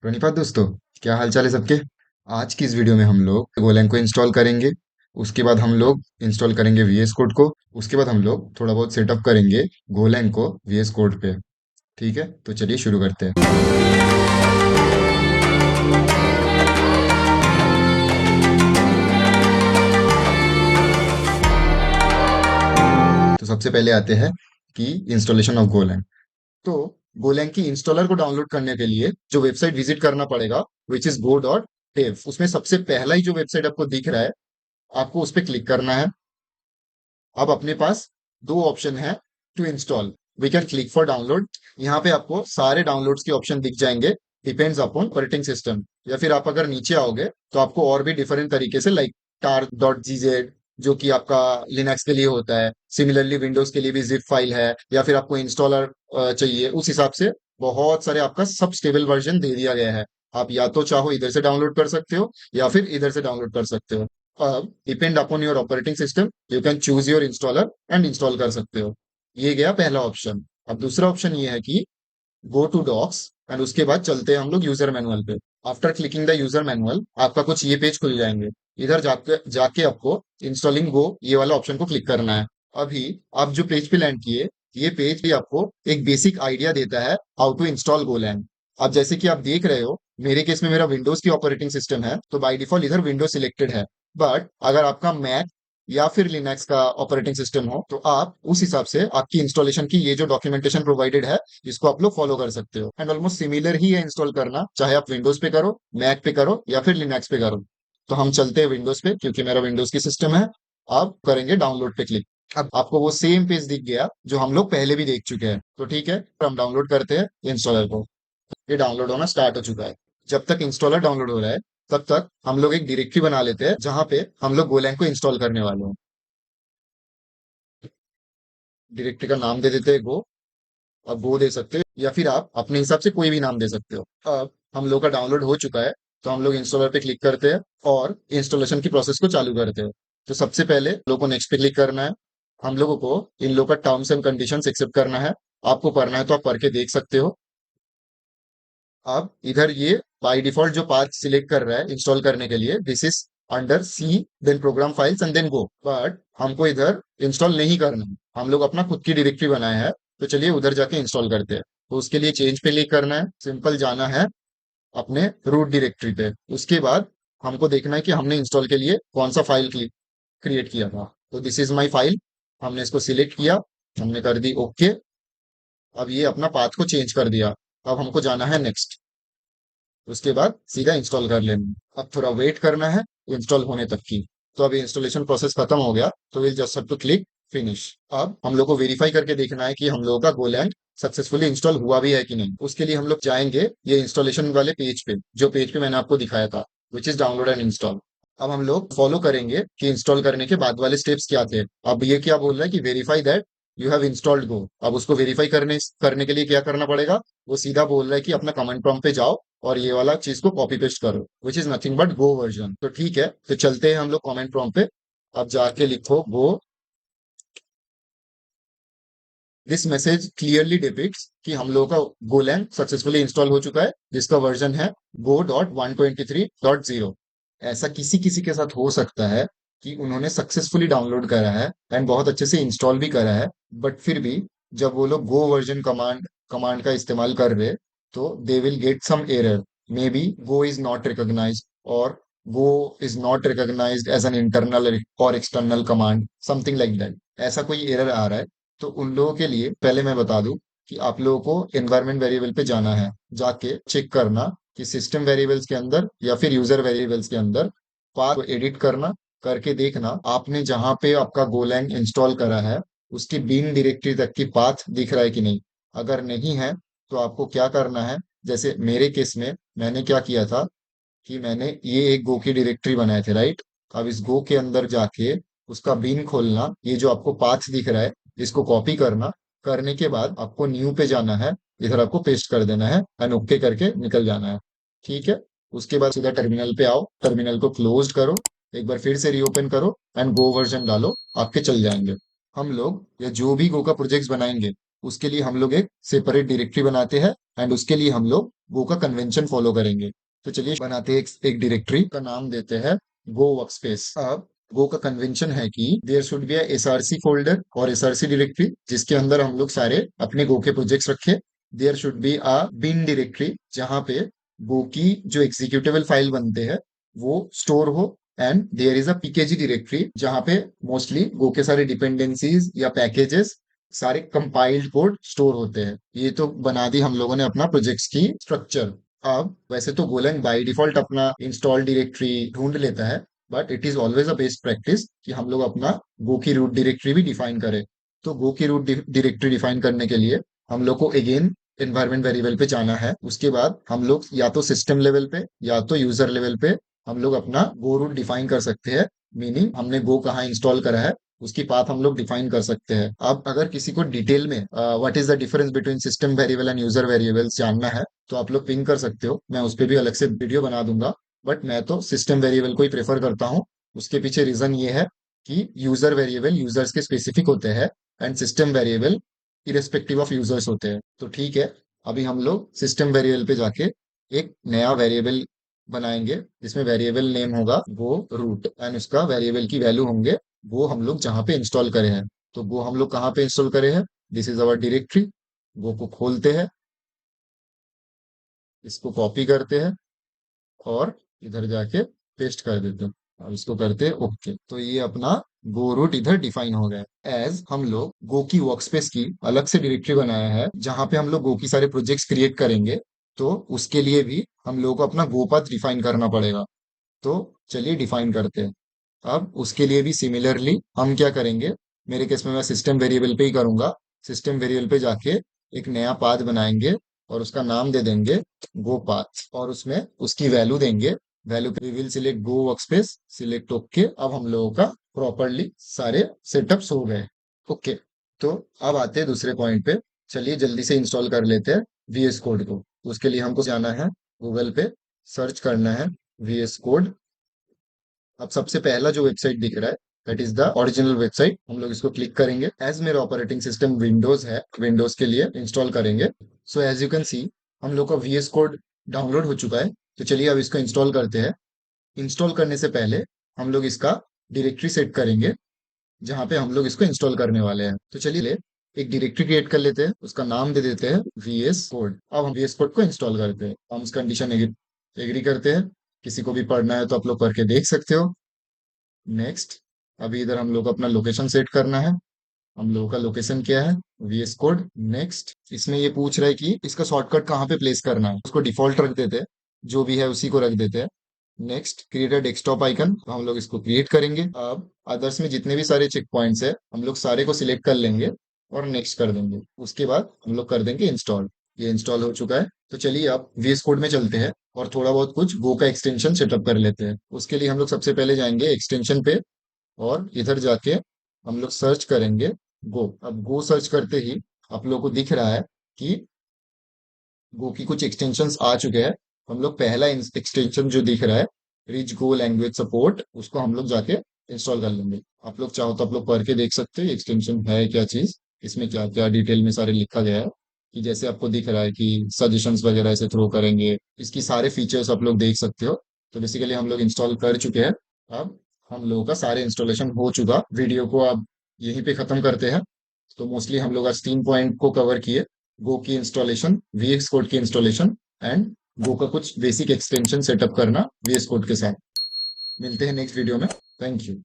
प्रणिपात दोस्तों, क्या हाल चाल है सबके। आज की इस वीडियो में हम लोग गोलैंग को इंस्टॉल करेंगे। उसके बाद हम लोग इंस्टॉल करेंगे वीएस कोड को। उसके बाद हम लोग थोड़ा बहुत सेटअप करेंगे गोलैंग को वीएस कोड पे। ठीक है, तो चलिए शुरू करते हैं। तो सबसे पहले आते हैं कि इंस्टॉलेशन ऑफ गोलैंग। तो गोलैंग की इंस्टॉलर को डाउनलोड करने के लिए जो वेबसाइट विजिट करना पड़ेगा, विच इज go.dev। उसमें सबसे पहला ही जो वेबसाइट आपको दिख रहा है, आपको उस पर क्लिक करना है। अब अपने पास दो ऑप्शन है to install. We can click for download. यहाँ पे आपको सारे डाउनलोड्स के ऑप्शन दिख जाएंगे, डिपेंड्स अपॉन ऑपरेटिंग सिस्टम। या फिर आप अगर नीचे आओगे तो आपको और भी डिफरेंट तरीके से, लाइक tar.gz, जो कि आपका लिनक्स के लिए होता है। सिमिलरली विंडोज के लिए भी जिप फाइल है, या फिर आपको इंस्टॉलर चाहिए, उस हिसाब से बहुत सारे आपका सब स्टेबल वर्जन दे दिया गया है। आप या तो चाहो इधर से डाउनलोड कर सकते हो, या फिर इधर से डाउनलोड कर सकते हो। अब depend upon your operating system, you can choose your installer and install कर सकते हो। ये गया पहला ऑप्शन। अब दूसरा ऑप्शन ये है कि गो टू डॉक्स, एंड उसके बाद चलते हैं हम लोग यूजर मैनुअल पे। After clicking the user manual, आपका कुछ ये पेज खुल जाएंगे। इधर जाके जाके आपको इंस्टॉलिंग गो ये वाला ऑप्शन को क्लिक करना है। अभी आप जो पेज पे लैंड किए, ये पेज भी आपको एक बेसिक आइडिया देता है हाउ टू इंस्टॉल गोलैंग। अब जैसे कि आप देख रहे हो, मेरे केस में मेरा विंडोज की ऑपरेटिंग सिस्टम है, तो बाय डिफॉल्ट इधर विंडोज सिलेक्टेड है। बट अगर आपका मैक या फिर लिनक्स का ऑपरेटिंग सिस्टम हो, तो आप उस हिसाब से आपकी इंस्टॉलेशन की ये जो डॉक्यूमेंटेशन प्रोवाइडेड है, इसको आप लोग फॉलो कर सकते हो। एंड ऑलमोस्ट सिमिलर ही है इंस्टॉल करना, चाहे आप विंडोज पे करो, मैक पे करो, या फिर लिनक्स पे करो। तो हम चलते हैं विंडोज पे, क्योंकि मेरा विंडोज की सिस्टम है। अब करेंगे डाउनलोड पे क्लिक। अब आपको वो सेम पेज दिख गया जो हम लोग पहले भी देख चुके हैं। तो ठीक है, हम डाउनलोड करते हैं इंस्टॉलर को। ये डाउनलोड होना स्टार्ट हो चुका है। जब तक इंस्टॉलर डाउनलोड हो रहा है, तब तक हम लोग एक डायरेक्टरी बना लेते हैं जहां पे हम लोग गोलैंग को इंस्टॉल करने वाले हैं। डायरेक्टरी का नाम दे देते हैं गो। अब गो दे सकते हो, या फिर आप अपने हिसाब से कोई भी नाम दे सकते हो। अब हम लोग का डाउनलोड हो चुका है, तो हम लोग इंस्टॉलर पे क्लिक करते हैं और इंस्टॉलेशन की प्रोसेस को चालू करते हैं। तो सबसे पहले लोगों को नेक्स्ट पे क्लिक करना है। हम लोगों को इन लोग का टर्म्स एंड कंडीशंस एक्सेप्ट करना है। आपको पढ़ना है तो आप पढ़ के देख सकते हो। अब इधर ये बाय डिफॉल्ट जो पाथ सिलेक्ट कर रहा है इंस्टॉल करने के लिए, this is under C, then program files and then go. But हमको इधर इंस्टॉल नहीं करना है, हम लोग अपना खुद की डायरेक्टरी बनाए हैं। तो चलिए उधर जाके इंस्टॉल करते हैं। तो उसके लिए चेंज पे क्लिक करना है, सिंपल जाना है अपने रूट डायरेक्टरी पे। उसके बाद हमको देखना है कि हमने इंस्टॉल के लिए कौन सा फाइल क्रिएट किया था। तो दिस इज माई फाइल। हमने इसको सिलेक्ट किया, हमने कर दी ओके। अब ये अपना पाथ को चेंज कर दिया। अब हमको जाना है नेक्स्ट। उसके बाद सीधा इंस्टॉल कर लेना। अब थोड़ा वेट करना है इंस्टॉल होने तक की। तो अभी इंस्टॉलेशन प्रोसेस खत्म हो गया, तो will just have to click finish. अब हम लोग को वेरीफाई करके देखना है कि हम लोगों का गोलैंड सक्सेसफुली इंस्टॉल हुआ भी है कि नहीं। उसके लिए हम लोग जाएंगे ये इंस्टॉलेशन वाले पेज पे, जो पेज पे मैंने आपको दिखाया था, which is download and install. अब हम लोग फॉलो करेंगे कि इंस्टॉल करने के बाद वाले स्टेप्स क्या थे। अब ये क्या बोल रहा है कि verify that you have installed Go. अब उसको वेरीफाई करने करने के लिए क्या करना पड़ेगा, वो सीधा बोल रहा है कि अपना कमेंट प्रॉम्प्ट पे जाओ और ये वाला चीज को कॉपी पेस्ट करो, which is nothing but go version. तो ठीक है, तो चलते हैं हम लोग कमेंट प्रॉम्प्ट पे। अब जाके लिखो गो। दिस मैसेज क्लियरली डिपिक्ट्स कि हम लोगों का गोलैंग सक्सेसफुली इंस्टॉल हो चुका है, जिसका वर्जन है go.123.0। ऐसा किसी किसी के साथ हो सकता है कि उन्होंने सक्सेसफुली डाउनलोड करा है एंड बहुत अच्छे से इंस्टॉल भी करा है, बट फिर भी जब वो लोग गो वर्जन कमांड कमांड का इस्तेमाल कर रहे, तो they will get some error. Maybe go is not recognised, और go is not recognised as an internal or external command, something like that. ऐसा कोई एरर आ रहा है। तो उन लोगों के लिए पहले मैं बता दूं कि आप लोगों को एनवायरमेंट वेरिएबल पे जाना है। जाके चेक करना कि सिस्टम वेरिएबल्स के अंदर या फिर यूजर वेरिएबल्स के अंदर पाथ को एडिट करना, करके देखना आपने जहां पे आपका गोलैंग इंस्टॉल करा है उसकी बिन डायरेक्टरी तक की पाथ दिख रहा है कि नहीं। अगर नहीं है, तो आपको क्या करना है, जैसे मेरे केस में मैंने क्या किया था कि मैंने ये एक गो की डायरेक्टरी बनाए थे, राइट। अब इस गो के अंदर जाके उसका बिन खोलना, ये जो आपको पाथ दिख रहा है इसको कॉपी करना। करने के बाद आपको न्यू पे जाना है, इधर आपको पेस्ट कर देना है एंड ओके करके निकल जाना है। ठीक है। उसके बाद सीधा टर्मिनल पे आओ, टर्मिनल को क्लोज करो, एक बार फिर से रीओपन करो एंड गो वर्जन डालो, आपके चल जाएंगे। हम लोग या जो भी गो का प्रोजेक्ट्स बनाएंगे, उसके लिए हम लोग एक सेपरेट डायरेक्टरी बनाते हैं एंड उसके लिए हम लोग गो का कन्वेंशन फॉलो करेंगे। तो चलिए बनाते हैं एक डायरेक्टरी का नाम देते हैं गो वर्कस्पेस। अब गो का कन्वेंशन है कि there should be SRC folder और एसआरसी डायरेक्टरी जिसके अंदर हम लोग सारे अपने गो के प्रोजेक्ट्स रखे। There should be a bin directory जहां पे गो की जो एग्जीक्यूटेबल फाइल बनते हैं वो स्टोर हो। And there is a PKG directory जहां पे मोस्टली गो के सारे डिपेंडेंसीज या पैकेजेस सारे कंपाइल्ड कोड स्टोर होते हैं। ये तो बना दी हम लोगों ने अपना प्रोजेक्ट्स की स्ट्रक्चर। अब वैसे तो गोलैंग बाय डिफॉल्ट अपना इंस्टॉल डायरेक्टरी ढूंढ लेता है, but it is always a best practice कि हम लोग अपना गो की रूट डायरेक्टरी भी डिफाइन करें। तो गो की रूट डायरेक्टरी डिफाइन करने के लिए हम लोग को अगेन एनवायरमेंट वेरिएबल पे जाना है। उसके बाद हम लोग या तो सिस्टम लेवल पे या तो यूजर लेवल पे हम लोग अपना गो रूट डिफाइन कर सकते हैं। मीनिंग हमने गो कहाँ इंस्टॉल करा है उसकी पाथ हम लोग डिफाइन कर सकते हैं। अब अगर किसी को डिटेल में what is the difference between system variable and user variables जानना है तो आप लोग पिंग कर सकते हो, मैं उस पर भी अलग से वीडियो बना दूंगा। बट मैं तो सिस्टम वेरिएबल को ही प्रेफर करता हूँ। उसके पीछे रीजन ये है कि यूजर वेरिएबल यूजर्स के स्पेसिफिक होते हैं and system variable irrespective of users होते हैं। तो ठीक है, अभी हम लोग सिस्टम वेरिएबल पे जाके एक नया वेरिएबल बनाएंगे जिसमें वेरिएबल नेम होगा गो रूट एंड उसका वेरिएबल की वैल्यू होंगे वो हम लोग जहाँ पे इंस्टॉल करे हैं। तो वो हम लोग कहाँ पे इंस्टॉल करे हैं, दिस इज अवर डायरेक्टरी। वो को खोलते हैं, इसको कॉपी करते हैं और इधर जाके पेस्ट कर देते हैं। अब इसको करते हैं ओके। तो ये अपना गो रूट इधर डिफाइन हो गया। एज हम लोग गो की वर्कस्पेस की अलग से डायरेक्टरी बनाया है जहां पे हम लोग गो की सारे प्रोजेक्ट्स क्रिएट करेंगे। तो उसके लिए भी हम लोगों को अपना गो पाथ डिफाइन करना पड़ेगा। तो चलिए डिफाइन करते हैं। अब उसके लिए भी सिमिलरली हम क्या करेंगे, मेरे केस में मैं सिस्टम वेरिएबल पे ही करूंगा। सिस्टम वेरिएबल पे जाके एक नया पाथ बनाएंगे और उसका नाम दे देंगे गो पाथ और उसमें उसकी वैल्यू देंगे। वैल्यू पे will select go workspace, select okay. अब हम लोगों का प्रॉपरली सारे सेटअप्स हो गए। ओके, तो अब आते हैं दूसरे पॉइंट पे। चलिए जल्दी से इंस्टॉल कर लेते हैं वीएस कोड को। उसके लिए हमको जाना है गूगल पे, सर्च करना है वीएस कोड। अब सबसे पहला जो वेबसाइट दिख रहा है that is the original website, हम लोग इसको क्लिक करेंगे। एज मेरा ऑपरेटिंग सिस्टम विंडोज है, विंडोज के लिए इंस्टॉल करेंगे। So as you can see हम लोग का वीएस कोड डाउनलोड हो चुका है। तो चलिए अब इसको इंस्टॉल करते हैं। इंस्टॉल करने से पहले हम लोग इसका डायरेक्टरी सेट करेंगे जहाँ पे हम लोग इसको इंस्टॉल करने वाले हैं। तो चलिए एक डायरेक्टरी क्रिएट कर लेते हैं, उसका नाम दे देते हैं वीएस कोड। अब हम वीएस कोड को इंस्टॉल करते हैं, हम उस कंडीशन एग्री करते हैं। किसी को भी पढ़ना है तो आप लोग करके देख सकते हो। नेक्स्ट, अभी इधर हम लोग को अपना लोकेशन सेट करना है। हम लोगों का लोकेशन क्या है, वीएस कोड। नेक्स्ट, इसमें ये पूछ रहा है कि इसका शॉर्टकट कहाँ पे प्लेस करना है, उसको डिफॉल्ट रख देते हैं, जो भी है उसी को रख देते हैं। Next, create a desktop icon, तो हम लोग इसको क्रिएट करेंगे। अब अदर्स में जितने भी सारे चेक पॉइंट्स है हम लोग सारे को सिलेक्ट कर लेंगे और नेक्स्ट कर देंगे। उसके बाद हम लोग कर देंगे इंस्टॉल। ये इंस्टॉल हो चुका है। तो चलिए अब वीएस कोड में चलते हैं और थोड़ा बहुत कुछ गो का एक्सटेंशन सेटअप कर लेते हैं। उसके लिए हम लोग सबसे पहले जाएंगे एक्सटेंशन पे और इधर जाके हम लोग सर्च करेंगे गो। अब गो सर्च करते ही आप लोगों को दिख रहा है कि गो की कुछ एक्सटेंशंस आ चुके हैं। हम लोग पहला एक्सटेंशन जो दिख रहा है रिच गो लैंग्वेज सपोर्ट, उसको हम लोग जाके इंस्टॉल कर लेंगे। आप लोग चाहो तो आप लोग पढ़ के देख सकते हैं एक्सटेंशन है क्या चीज, इसमें क्या क्या डिटेल में सारे लिखा गया है। कि जैसे आपको दिख रहा है कि सजेशंस वगैरह ऐसे थ्रो करेंगे, इसकी सारे फीचर्स आप लोग देख सकते हो। तो बेसिकली हम लोग इंस्टॉल कर चुके हैं। अब हम लोगों का सारे इंस्टॉलेशन हो चुका। वीडियो को अब यहीं पे खत्म करते हैं। तो मोस्टली हम लोग आज 3 पॉइंट को कवर किए, गो की इंस्टॉलेशन, वीएक्स कोड की इंस्टॉलेशन एंड गो का कुछ बेसिक एक्सटेंशन सेटअप करना वीएस कोड के साथ। मिलते हैं नेक्स्ट वीडियो में। Thank you.